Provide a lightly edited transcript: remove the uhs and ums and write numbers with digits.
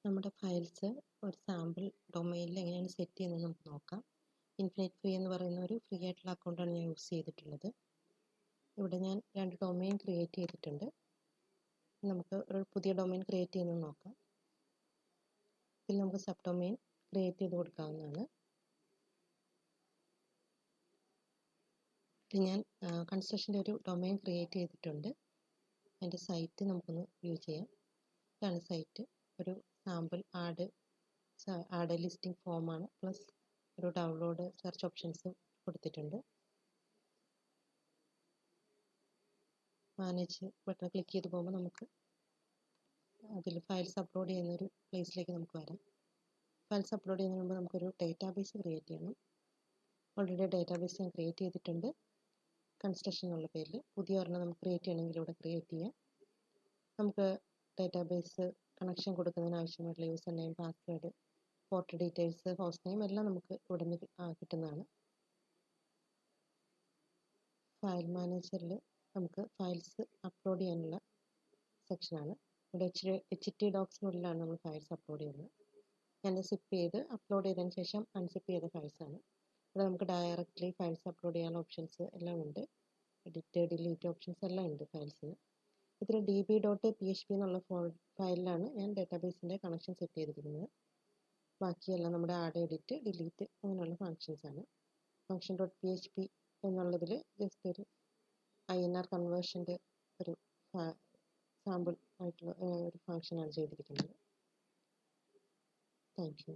നമ്മുടെ ഫയൽസ് ഒരു സാമ്പിൾ ഡൊമെയിനിൽ എങ്ങനെയാണ് സെറ്റ് ചെയ്യുന്നത് നമുക്ക് നോക്കാം. ഇൻഫിനിറ്റ് ഫ്രീ എന്ന് പറയുന്ന ഒരു ഫ്രീ ആയിട്ടുള്ള അക്കൗണ്ടാണ് ഞാൻ യൂസ് ചെയ്തിട്ടുള്ളത്. ഇവിടെ ഞാൻ 2 ഡൊമെയിൻ ക്രിയേറ്റ് ചെയ്തിട്ടുണ്ട്. നമുക്ക് ഒരു പുതിയ ഡൊമെയിൻ ക്രിയേറ്റ് ചെയ്യുന്നത് നോക്കാം. ഇതിൽ നമുക്ക് സബ് ഡൊമെയിൻ ക്രിയേറ്റ് ചെയ്ത് കൊടുക്കാവുന്നതാണ്. ഇത് ഞാൻ കൺസ്ട്രക്ഷൻ്റെ ഒരു ഡൊമെയിൻ ക്രിയേറ്റ് ചെയ്തിട്ടുണ്ട്. അതിൻ്റെ സൈറ്റ് നമുക്കൊന്ന് വ്യൂ ചെയ്യാം. ഇതാണ് സൈറ്റ്. ഒരു സാമ്പിൾ ആഡ് ലിസ്റ്റിംഗ് ഫോമാണ്, പ്ലസ് ഒരു ഡൗൺലോഡ് സെർച്ച് ഓപ്ഷൻസ് കൊടുത്തിട്ടുണ്ട്. മാനേജ് ബട്ടൺ ക്ലിക്ക് ചെയ്ത് പോകുമ്പോൾ നമുക്ക് അതിൽ ഫയൽസ് അപ്ലോഡ് ചെയ്യുന്ന ഒരു പ്ലേസിലേക്ക് നമുക്ക് വരാം. ഫയൽസ് അപ്ലോഡ് ചെയ്യുന്നതിന് മുമ്പ് നമുക്കൊരു ഡേറ്റാബേസ് ക്രിയേറ്റ് ചെയ്യണം. ഓൾറെഡി ഡേറ്റാബേസ് ഞാൻ ക്രിയേറ്റ് ചെയ്തിട്ടുണ്ട്. കൺസ്ട്രക്ഷൻ എന്നുള്ള പേരിൽ പുതിയ ഒരെണ്ണം നമുക്ക് ക്രിയേറ്റ് ചെയ്യണമെങ്കിൽ ഇവിടെ ക്രിയേറ്റ് ചെയ്യാം. നമുക്ക് ഡേറ്റാബേസ് കണക്ഷൻ കൊടുക്കുന്നതിന് ആവശ്യമായിട്ടുള്ള user name, password, port details, host name എല്ലാം നമുക്ക് ഇവിടെ നിന്ന് കിട്ടുന്നതാണ്. ഫയൽ മാനേജറിൽ നമുക്ക് ഫയൽസ് അപ്ലോഡ് ചെയ്യാനുള്ള സെക്ഷനാണ്. ഇവിടെ HT ഡോക്സിനുള്ളിലാണ് നമ്മൾ ഫയൽസ് അപ്ലോഡ് ചെയ്യുന്നത്. ഞാൻ സിപ്പ് ചെയ്ത് അപ്ലോഡ് ചെയ്തതിന് ശേഷം അൺസിപ്പ് ചെയ്ത ഫയൽസാണ്. ഇവിടെ നമുക്ക് ഡയറക്റ്റ്ലി ഫയൽസ് അപ്ലോഡ് ചെയ്യാനുള്ള ഓപ്ഷൻസ് എല്ലാം ഉണ്ട്. എഡിറ്റ്, ഡിലീറ്റ് ഓപ്ഷൻസ് എല്ലാം ഉണ്ട് ഫയൽസിന്. ഇതിൽ db.php എന്നുള്ള ഫയലിലാണ് ഞാൻ ഡേറ്റാബേസിൻ്റെ കണക്ഷൻ സെറ്റ് ചെയ്തിരിക്കുന്നത്. ബാക്കിയെല്ലാം നമ്മുടെ ആഡ്, എഡിറ്റ്, ഡിലീറ്റ് അങ്ങനെയുള്ള ഫങ്ഷൻസാണ്. function.php എന്നുള്ളതിൽ ജസ്റ്റ് ഒരു INR കൺവേർഷൻ്റെ ഒരു സാമ്പിൾ ആയിട്ടുള്ള ഒരു ഫങ്ഷനാണ് ചെയ്തിരിക്കുന്നത്. Thank you.